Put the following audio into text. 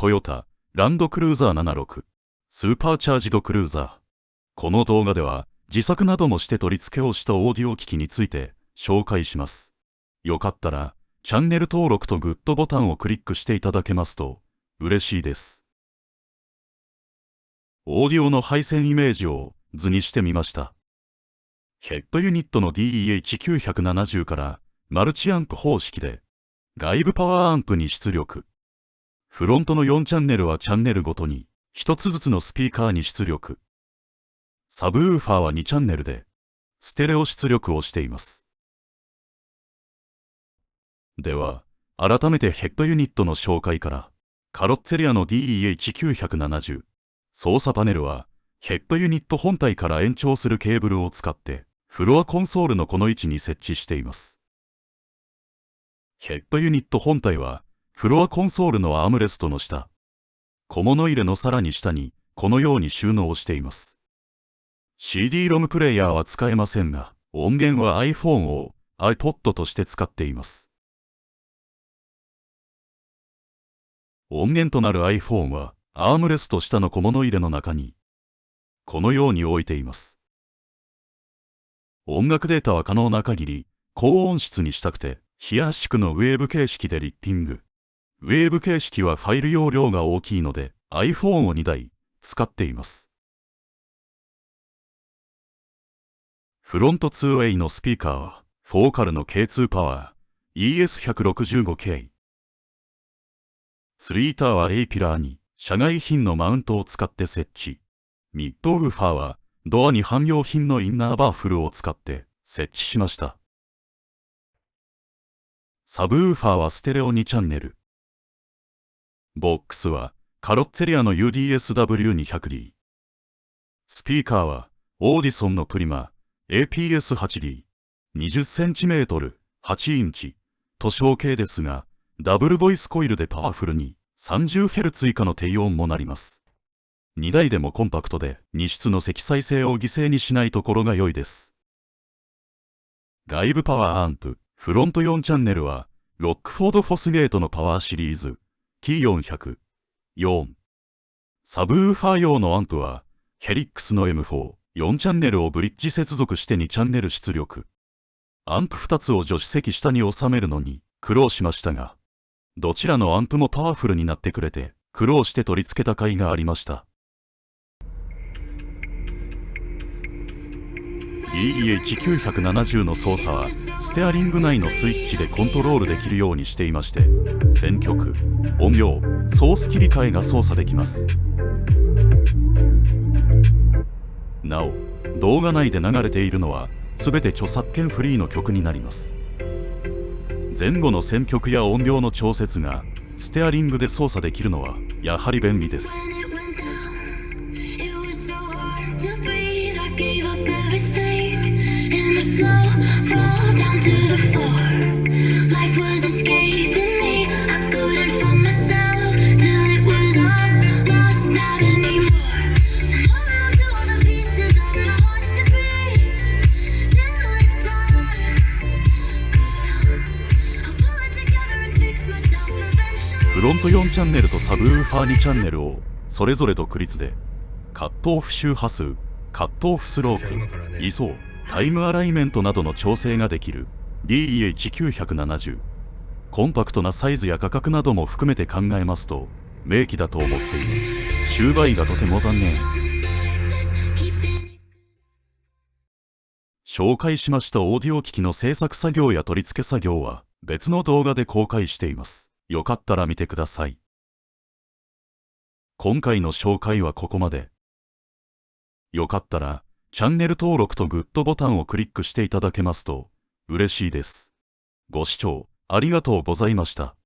トヨタ、ランドクルーザー76、スーパーチャージドクルーザー。この動画では、自作などもして取り付けをしたオーディオ機器について紹介します。よかったら、チャンネル登録とグッドボタンをクリックしていただけますと嬉しいです。オーディオの配線イメージを図にしてみました。ヘッドユニットの DEH970 からマルチアンプ方式で外部パワーアンプに出力。フロントの4チャンネルはチャンネルごとに1つずつのスピーカーに出力。サブウーファーは2チャンネルでステレオ出力をしています。では、改めてヘッドユニットの紹介から。カロッツェリアの DEH970。操作パネルはヘッドユニット本体から延長するケーブルを使ってフロアコンソールのこの位置に設置しています。ヘッドユニット本体はフロアコンソールのアームレストの下、小物入れのさらに下にこのように収納しています。CD-ROM プレイヤーは使えませんが、音源は iPhone を iPod として使っています。音源となる iPhone はアームレスト下の小物入れの中にこのように置いています。音楽データは可能な限り高音質にしたくて非圧縮のウェーブ形式でリッピング。ウェーブ形式はファイル容量が大きいので iPhone を2台使っています。フロント 2way のスピーカーはフォーカルの K2 パワー ES165K。3タワー A ピラーに社外品のマウントを使って設置。ミッドウーファーはドアに汎用品のインナーバッフルを使って設置しました。サブウーファーはステレオ2チャンネル。ボックスはカロッツェリアの UDSW200D。スピーカーはオーディソンのプリマ APS8D。20cm、8インチ。図小径ですが、ダブルボイスコイルでパワフルに 30Hz 以下の低音もなります。2台でもコンパクトで荷室の積載性を犠牲にしないところが良いです。外部パワーアンプ、フロント4チャンネルは、ロックフォード・フォスゲートのパワーシリーズ、T400、4。サブウーファー用のアンプは、ヘリックスの M4、4チャンネルをブリッジ接続して2チャンネル出力。アンプ2つを助手席下に収めるのに苦労しましたが、どちらのアンプもパワフルになってくれて、苦労して取り付けた甲斐がありました。DEH970 の操作はステアリング内のスイッチでコントロールできるようにしていまして、選曲、音量、ソース切り替えが操作できます。なお、動画内で流れているのは全て著作権フリーの曲になります。前後の選曲や音量の調節がステアリングで操作できるのはやはり便利です。フロント4チャンネルとサブウーファー2チャンネルをそれぞれ独立でカットオフ周波数、カットオフスロープ、位相、タイムアライメントなどの調整ができる DEH970。コンパクトなサイズや価格なども含めて考えますと名機だと思っています。終売がとても残念。紹介しましたオーディオ機器の制作作業や取り付け作業は別の動画で公開しています。よかったら見てください。今回の紹介はここまで。よかったらチャンネル登録とグッドボタンをクリックしていただけますと嬉しいです。ご視聴ありがとうございました。